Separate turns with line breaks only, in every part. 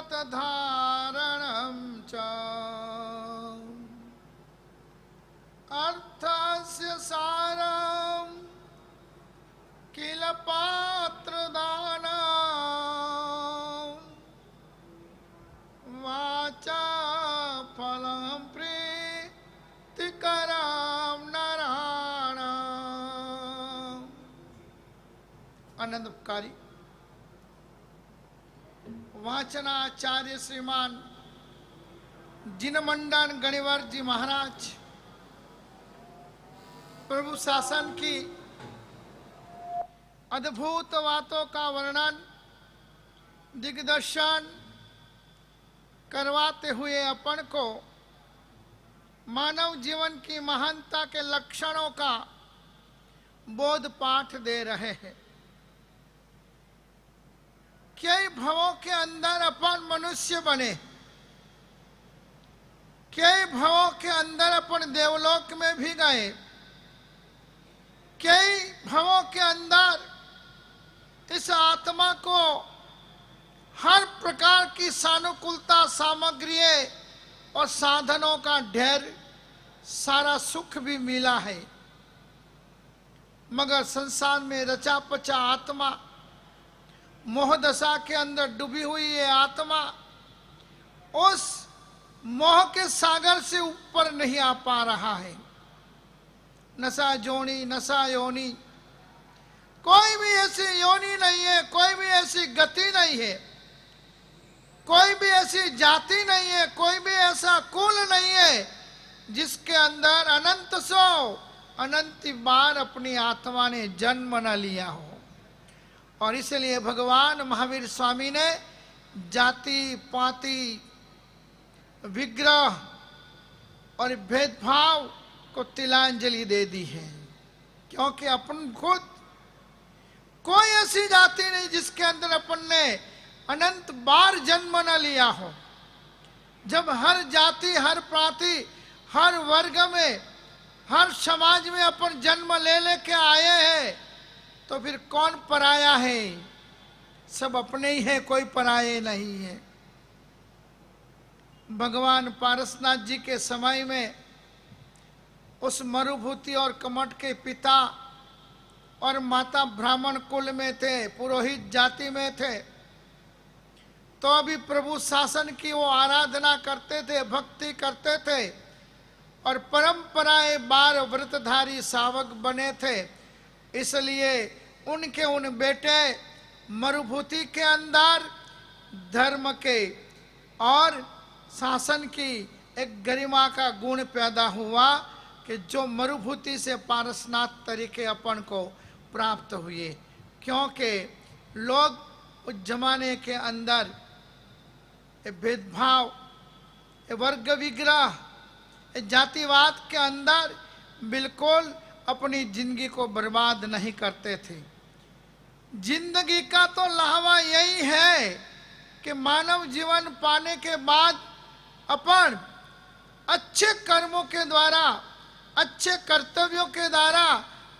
व्रतधारणं च अर्थस्य सारं किल पात्रदानं वाचा फलं प्रीतिकरं नराणाम्। आनंदकारी वाचनाचार्य श्रीमान जिनमंडन गणिवर जी महाराज प्रभु शासन की अद्भुत बातों का वर्णन दिग्दर्शन करवाते हुए अपन को मानव जीवन की महानता के लक्षणों का बोध पाठ दे रहे हैं। कई भवों के अंदर अपन मनुष्य बने, कई भवों के अंदर अपन देवलोक में भी गए, कई भवों के अंदर इस आत्मा को हर प्रकार की सानुकूलता सामग्रियों और साधनों का ढेर सारा सुख भी मिला है, मगर संसार में रचा पचा आत्मा मोह दशा के अंदर डूबी हुई ये आत्मा उस मोह के सागर से ऊपर नहीं आ पा रहा है। नशा जोनी नशा योनी, कोई भी ऐसी योनी नहीं है, कोई भी ऐसी गति नहीं है, कोई भी ऐसी जाति नहीं है, कोई भी ऐसा कुल नहीं है जिसके अंदर अनंत सो अनंत बार अपनी आत्मा ने जन्म न लिया हो। और इसलिए भगवान महावीर स्वामी ने जाति पाति विग्रह और भेदभाव को तिलांजलि दे दी है, क्योंकि अपन खुद कोई ऐसी जाति नहीं जिसके अंदर अपन ने अनंत बार जन्म न लिया हो। जब हर जाति हर प्रांति हर वर्ग में हर समाज में अपन जन्म ले लेके आए हैं तो फिर कौन पराया है? सब अपने ही है, कोई पराये नहीं है। भगवान पारसनाथ जी के समय में उस मरुभूति और कमठ के पिता और माता ब्राह्मण कुल में थे, पुरोहित जाति में थे, तो अभी प्रभु शासन की वो आराधना करते थे, भक्ति करते थे और परंपराएं बार व्रतधारी सावक बने थे। इसलिए उनके उन बेटे मरुभूति के अंदर धर्म के और शासन की एक गरिमा का गुण पैदा हुआ कि जो मरुभूति से पारसनाथ तरीके अपन को प्राप्त हुए, क्योंकि लोग उस जमाने के अंदर भेदभाव, वर्ग विग्रह, जातिवाद के अंदर बिल्कुल अपनी जिंदगी को बर्बाद नहीं करते थे। जिंदगी का तो लहवा यही है कि मानव जीवन पाने के बाद अपन अच्छे कर्मों के द्वारा, अच्छे कर्तव्यों के द्वारा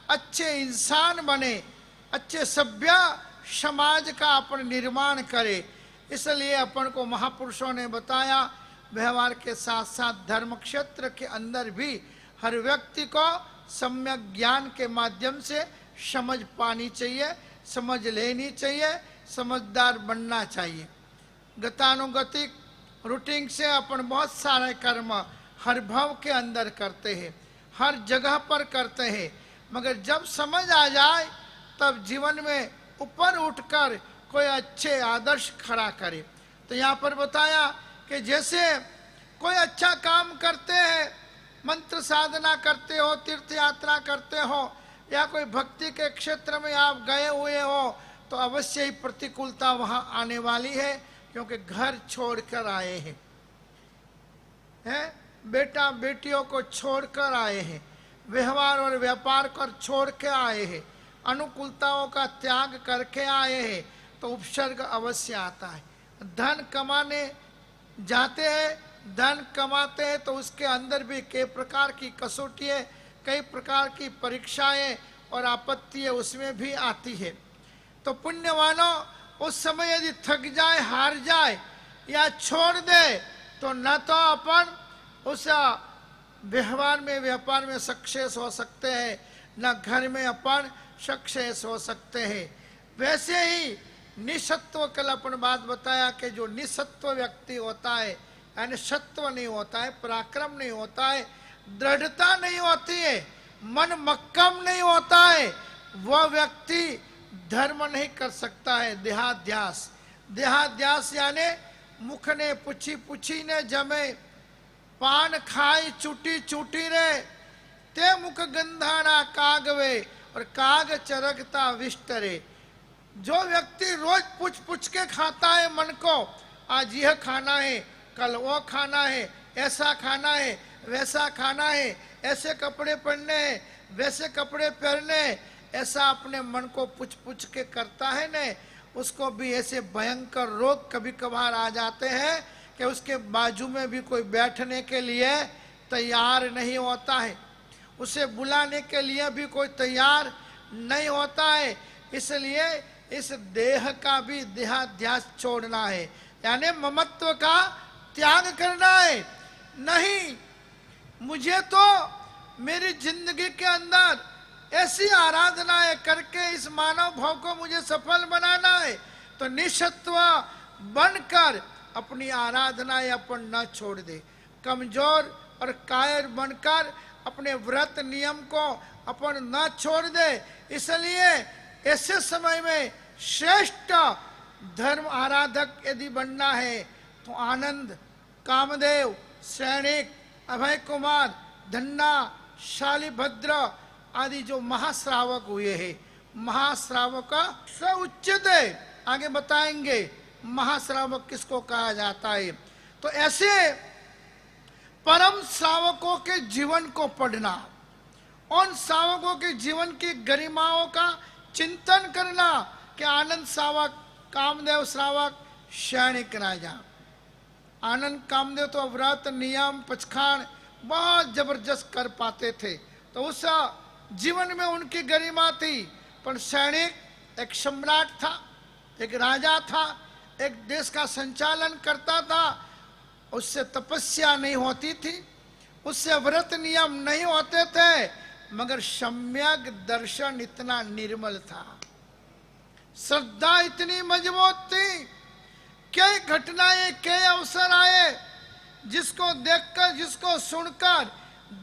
अच्छे इंसान बने, अच्छे सभ्य समाज का अपन निर्माण करे। इसलिए अपन को महापुरुषों ने बताया, व्यवहार के साथ साथ धर्म क्षेत्र के अंदर भी हर व्यक्ति को सम्यक ज्ञान के माध्यम से समझ पानी चाहिए, समझ लेनी चाहिए, समझदार बनना चाहिए। गतानुगतिक रूटीन से अपन बहुत सारे कर्म हर भाव के अंदर करते हैं, हर जगह पर करते हैं, मगर जब समझ आ जाए तब जीवन में ऊपर उठकर कोई अच्छे आदर्श खड़ा करे। तो यहाँ पर बताया कि जैसे कोई अच्छा काम करते हैं, मंत्र साधना करते हो, तीर्थ यात्रा करते हो, या कोई भक्ति के क्षेत्र में आप गए हुए हो, तो अवश्य ही प्रतिकूलता वहां आने वाली है, क्योंकि घर छोड़कर आए हैं, बेटा बेटियों को छोड़कर आए हैं, व्यवहार और व्यापार कर छोड़ के आए हैं, अनुकूलताओं का त्याग करके आए हैं, तो उपसर्ग अवश्य आता है। धन कमाने जाते हैं, धन कमाते हैं, तो उसके अंदर भी कई प्रकार की कसौटियाँ, कई प्रकार की परीक्षाएं और आपत्तियां उसमें भी आती है। तो पुण्यवानों उस समय यदि थक जाए, हार जाए, या छोड़ दे तो न तो अपन उस व्यापार में सक्सेस हो सकते हैं, न घर में अपन सक्सेस हो सकते हैं। वैसे ही निसत्व, कल अपन बात बताया कि जो निसत्व व्यक्ति होता है, यानी सत्व नहीं होता है, पराक्रम नहीं होता है, दृढ़ता नहीं होती है, मन मक्कम नहीं होता है, वह व्यक्ति धर्म नहीं कर सकता है। देहाध्यास, देहाध्यास यानी मुख ने पूछी पूछी ने जमे, पान खाई चूटी चूटी रे, ते मुख गंधाना कागवे और काग चरगता विष्टरे। जो व्यक्ति रोज पूछ पूछ के खाता है मन को, आज यह खाना है, कल वो खाना है, ऐसा खाना है, वैसा खाना है, ऐसे कपड़े पहनने हैं, वैसे कपड़े पहनने, ऐसा अपने मन को पूछ पूछ के करता है न, उसको भी ऐसे भयंकर रोग कभी कभार आ जाते हैं कि उसके बाजू में भी कोई बैठने के लिए तैयार नहीं होता है, उसे बुलाने के लिए भी कोई तैयार नहीं होता है। इसलिए इस देह का भी देहाध्यास छोड़ना है, यानी ममत्व का त्याग करना है। नहीं, मुझे तो मेरी जिंदगी के अंदर ऐसी आराधनाएं करके इस मानव भाव को मुझे सफल बनाना है, तो निसत्व बनकर अपनी आराधनाएं अपन न छोड़ दे। कमजोर और कायर बनकर अपने व्रत नियम को अपन न छोड़ दे। इसलिए ऐसे समय में श्रेष्ठ धर्म आराधक यदि बनना है तो आनंद, कामदेव, सैनिक, अभय कुमार, धन्ना, शालिभद्र आदि जो महाश्रावक हुए हैं, महाश्रावक से उच्चत है, आगे बताएंगे महाश्रावक किसको कहा जाता है। तो ऐसे परम श्रावकों के जीवन को पढ़ना, उन श्रावकों के जीवन की गरिमाओं का चिंतन करना कि आनंद श्रावक, कामदेव श्रावक, सैनिक राजा। आनंद कामदेव तो व्रत नियम पचखान बहुत जबरदस्त कर पाते थे, तो उस जीवन में उनकी गरिमा थी। पर सैनिक एक सम्राट था, एक राजा था, एक देश का संचालन करता था, उससे तपस्या नहीं होती थी, उससे व्रत नियम नहीं होते थे, मगर सम्यक दर्शन इतना निर्मल था, श्रद्धा इतनी मजबूत थी। कई घटनाएं, कई अवसर आए जिसको देखकर, जिसको सुनकर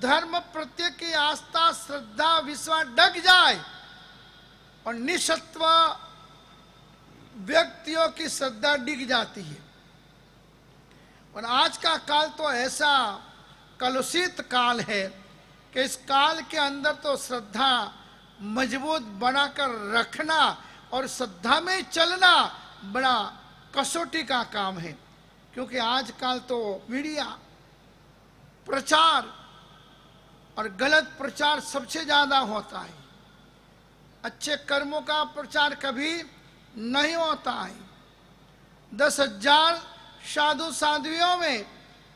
धर्म प्रत्यय की आस्था, श्रद्धा, विश्वास डग जाए और निसत्व व्यक्तियों की श्रद्धा डिग जाती है। और आज का काल तो ऐसा कलुषित काल है कि इस काल के अंदर तो श्रद्धा मजबूत बनाकर रखना और श्रद्धा में चलना बड़ा कसौटी का काम है। क्योंकि आजकल तो मीडिया, प्रचार और गलत प्रचार सबसे ज्यादा होता है, अच्छे कर्मों का प्रचार कभी नहीं होता है। 10,000 साधु साध्वियों में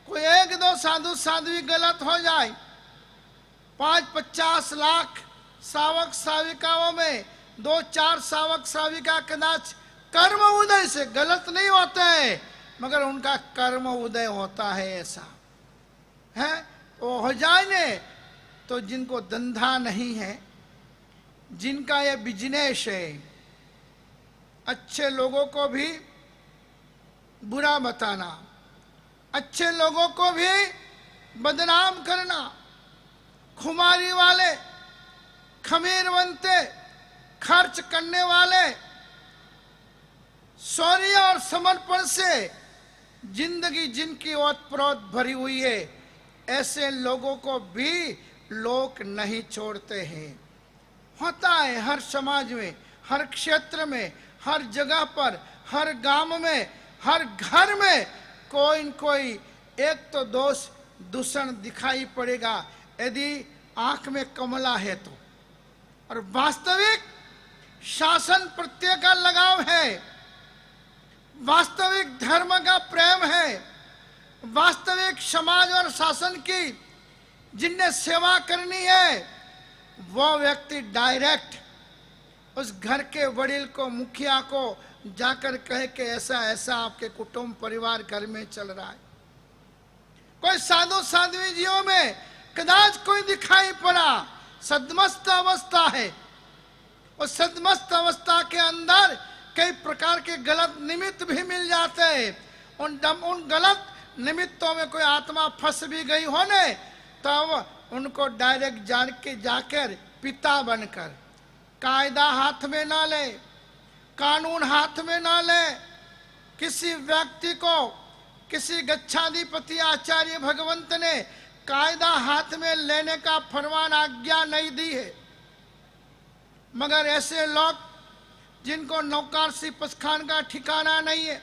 कोई 1-2 साधु साध्वी गलत हो जाए, 5-50 लाख श्रावक श्राविकाओं में 2-4 श्रावक श्राविका कदाच कर्म उदय से गलत नहीं होते हैं, मगर उनका कर्म उदय होता है, ऐसा है। तो हो जाए तो जिनको धंधा नहीं है, जिनका ये बिजनेस है, अच्छे लोगों को भी बुरा बताना, अच्छे लोगों को भी बदनाम करना, खुमारी वाले, खमीर बनते, खर्च करने वाले, शौर्य और समर्पण से जिंदगी जिनकी ओतप्रोत भरी हुई है, ऐसे लोगों को भी लोग नहीं छोड़ते हैं। होता है हर समाज में, हर क्षेत्र में, हर जगह पर, हर गांव में, हर घर में कोई न कोई एक तो दोष दूषण दिखाई पड़ेगा, यदि आंख में कमला है तो। और वास्तविक शासन प्रत्यय का लगाव है, वास्तविक धर्म का प्रेम है, वास्तविक समाज और शासन की जिनने सेवा करनी है, वो व्यक्ति डायरेक्ट उस घर के वडील को, मुखिया को, जाकर कहे कि ऐसा ऐसा आपके कुटुंब परिवार घर में चल रहा है। कोई साधु साध्वी जियों में कदाच कोई दिखाई पड़ा, सदमस्त अवस्था है। उस सदमस्त अवस्था के अंदर कई प्रकार के गलत निमित्त भी मिल जाते हैं। उन गलत निमित्तों में कोई आत्मा फंस भी गई होने तब उनको डायरेक्ट जाकर पिता बनकर कायदा हाथ में ना ले, कानून हाथ में ना ले। किसी व्यक्ति को, किसी गच्छाधिपति आचार्य भगवंत ने कायदा हाथ में लेने का फरमान आज्ञा नहीं दी है, मगर ऐसे लोग जिनको नौकारसी पसखान का ठिकाना नहीं है,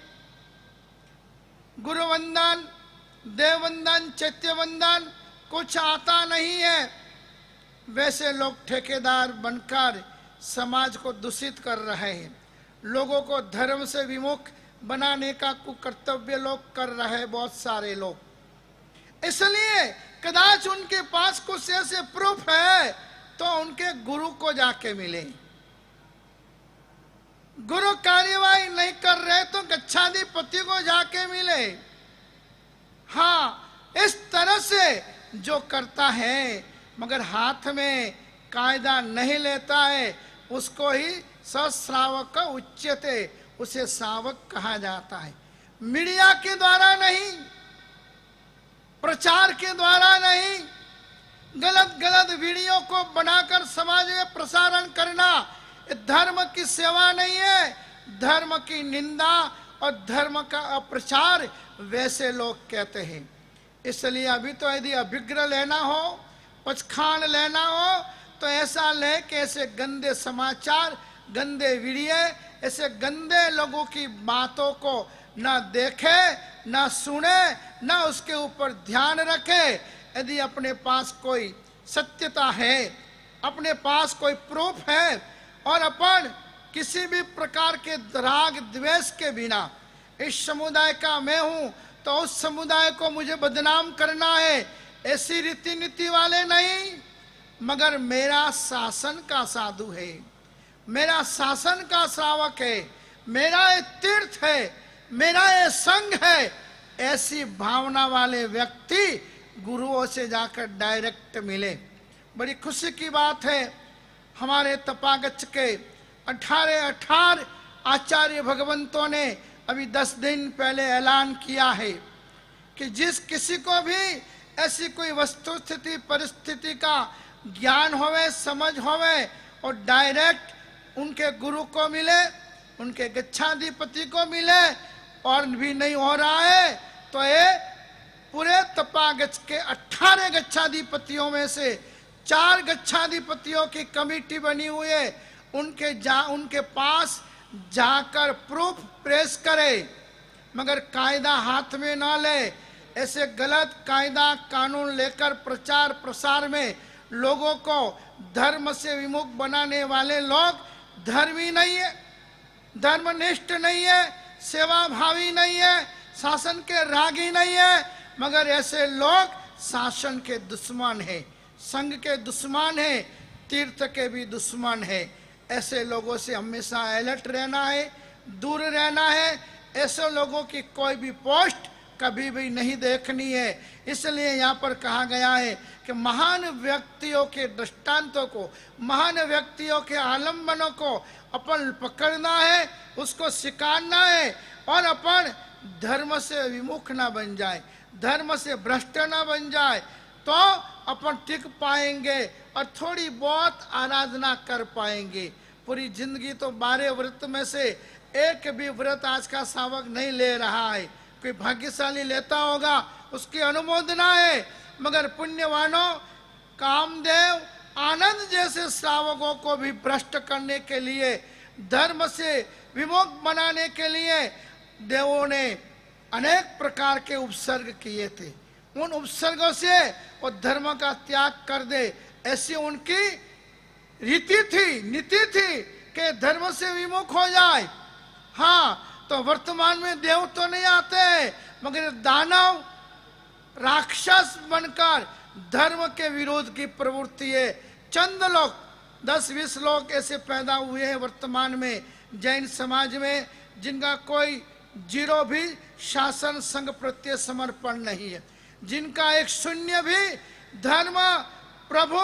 गुरु वंदन, देव वंदन, चैत्य वंदन कुछ आता नहीं है, वैसे लोग ठेकेदार बनकर समाज को दूषित कर रहे हैं। लोगों को धर्म से विमुख बनाने का कुकर्तव्य लोग कर रहे हैं, बहुत सारे लोग। इसलिए कदाच उनके पास कुछ ऐसे प्रूफ है तो उनके गुरु को जाके मिले। गुरु कार्यवाही नहीं कर रहे तो गच्छाधिपति को जाके मिले। हाँ, इस तरह से जो करता है मगर हाथ में कायदा नहीं लेता है उसको ही सश्रावक उच्यते, उसे श्रावक कहा जाता है। मीडिया के द्वारा नहीं, प्रचार के द्वारा नहीं, गलत गलत वीडियो को बनाकर समाज में प्रसारण करना धर्म की सेवा नहीं है, धर्म की निंदा और धर्म का अप्रचार वैसे लोग कहते हैं। इसलिए अभी तो यदि अभिग्रह लेना हो, पचखान लेना हो तो ऐसा ले कि ऐसे गंदे समाचार, गंदे वीडियो, ऐसे गंदे लोगों की बातों को ना देखे, ना सुने, ना उसके ऊपर ध्यान रखे। यदि अपने पास कोई सत्यता है, अपने पास कोई प्रूफ है और अपन किसी भी प्रकार के राग द्वेष के बिना इस समुदाय का मैं हूं तो उस समुदाय को मुझे बदनाम करना है, ऐसी रीति नीति वाले नहीं, मगर मेरा शासन का साधु है, मेरा शासन का श्रावक है, मेरा ये तीर्थ है, मेरा ये संघ है, ऐसी भावना वाले व्यक्ति गुरुओं से जाकर डायरेक्ट मिले। बड़ी खुशी की बात है, हमारे तपागच्छ के 18 आचार्य भगवंतों ने अभी 10 दिन पहले ऐलान किया है कि जिस किसी को भी ऐसी कोई वस्तु स्थिति परिस्थिति का ज्ञान होवे, समझ होवे और डायरेक्ट उनके गुरु को मिले, उनके गच्छाधिपति को मिले और भी नहीं हो रहा है तो ये पूरे तपागच्छ के 18 गच्छाधिपतियों में से 4 गच्छाधिपतियों की कमेटी बनी हुई है, उनके पास जाकर प्रूफ प्रेस करे, मगर कायदा हाथ में ना ले। ऐसे गलत कायदा कानून लेकर प्रचार प्रसार में लोगों को धर्म से विमुख बनाने वाले लोग धर्मी नहीं है, धर्मनिष्ठ नहीं है, सेवाभावी नहीं है, शासन के रागी नहीं है, मगर ऐसे लोग शासन के दुश्मन है, संघ के दुश्मन है, तीर्थ के भी दुश्मन है। ऐसे लोगों से हमेशा अलर्ट रहना है, दूर रहना है। ऐसे लोगों की कोई भी पोस्ट कभी भी नहीं देखनी है। इसलिए यहाँ पर कहा गया है कि महान व्यक्तियों के दृष्टांतों को, महान व्यक्तियों के आलम्बनों को अपन पकड़ना है, उसको सिखाना है और अपन धर्म से विमुख ना बन जाए, धर्म से भ्रष्ट ना बन जाए तो अपन टिक पाएंगे और थोड़ी बहुत आराधना कर पाएंगे। पूरी जिंदगी तो 12 व्रत में से एक भी व्रत आज का श्रावक नहीं ले रहा है। कोई भाग्यशाली लेता होगा, उसकी अनुमोदना है, मगर पुण्यवानों, कामदेव, आनंद जैसे श्रावकों को भी भ्रष्ट करने के लिए, धर्म से विमुख बनाने के लिए देवों ने अनेक प्रकार के उपसर्ग किए थे। उन उपसर्गों से वो धर्म का त्याग कर दे, ऐसी उनकी रीति थी, नीति थी कि धर्म से विमुख हो जाए। हाँ, तो वर्तमान में देव तो नहीं आते हैं, मगर दानव राक्षस बनकर धर्म के विरोध की प्रवृत्ति है। चंद लोग, 10-20 लोग ऐसे पैदा हुए हैं वर्तमान में जैन समाज में जिनका कोई जीरो भी शासन संघ प्रत्यय समर्पण नहीं है, जिनका एक शून्य भी धर्म, प्रभु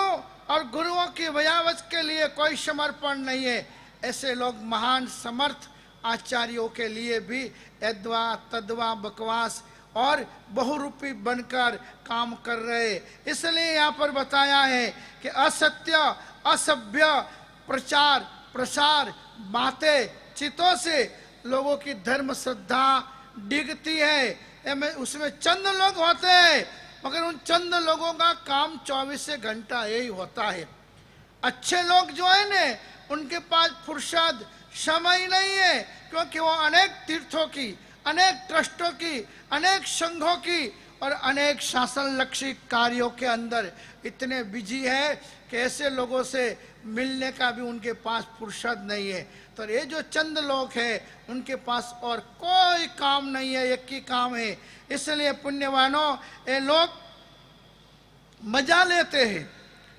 और गुरुओं की वयावच के लिए कोई समर्पण नहीं है, ऐसे लोग महान समर्थ आचार्यों के लिए भी यद्वा तद्वा बकवास और बहुरूपी बनकर काम कर रहे। इसलिए यहाँ पर बताया है कि असत्य असभ्य प्रचार प्रसार बातें चितों से लोगों की धर्म श्रद्धा डिगती है। उसमें चंद लोग होते हैं, मगर उन चंद लोगों का काम 24 घंटा यही होता है। अच्छे लोग जो है ने, उनके पास फुर्सत समय नहीं है, क्योंकि वो अनेक तीर्थों की, अनेक ट्रस्टों की, अनेक संघों की और अनेक शासन लक्षी कार्यों के अंदर इतने बिजी है कि ऐसे लोगों से मिलने का भी उनके पास फुर्सत नहीं है। तो ये जो चंद लोग हैं, उनके पास और कोई काम नहीं है, एक ही काम है। इसलिए पुण्यवानों, ये लोग मजा लेते हैं,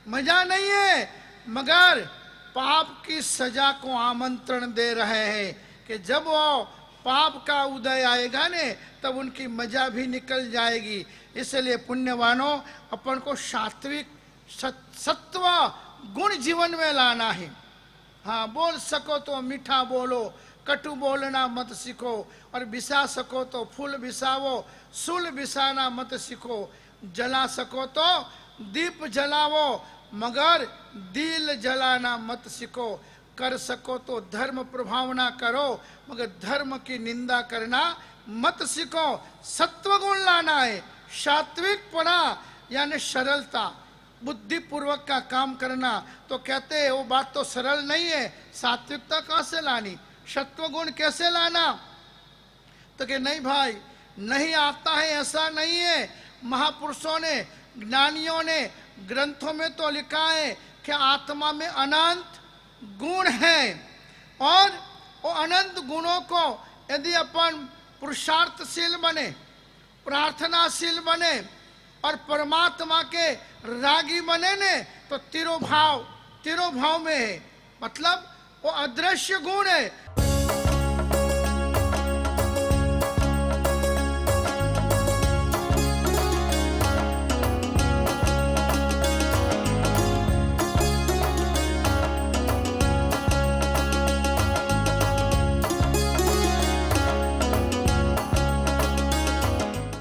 मजा नहीं है, मगर पाप की सजा को आमंत्रण दे रहे हैं कि जब वो पाप का उदय आएगा ने, तब उनकी मजा भी निकल जाएगी। इसलिए पुण्यवानों, अपन को सात्विक सत्व गुण जीवन में लाना है। हाँ, बोल सको तो मीठा बोलो, कटु बोलना मत सीखो, और बिसा सको तो फूल बिसावो, सूल बिसाना मत सीखो, जला सको तो दीप जलावो, मगर दिल जलाना मत सीखो, कर सको तो धर्म प्रभावना करो, मगर धर्म की निंदा करना मत सीखो। सत्व गुण लाना है, सात्विक पना यानी सरलता, बुद्धिपूर्वक का काम करना। तो कहते हैं वो बात तो सरल नहीं है, सात्विकता कहाँ से लानी, सत्व गुण कैसे लाना? तो कि नहीं भाई, नहीं आता है, ऐसा नहीं है। महापुरुषों ने, ज्ञानियों ने ग्रंथों में तो लिखा है कि आत्मा में अनंत गुण है, और वो अनंत गुणों को यदि अपन पुरुषार्थशील बने, प्रार्थनाशील बने और परमात्मा के रागी बने ने, तो तिरोभाव में है। मतलब वो अदृश्य गुण है।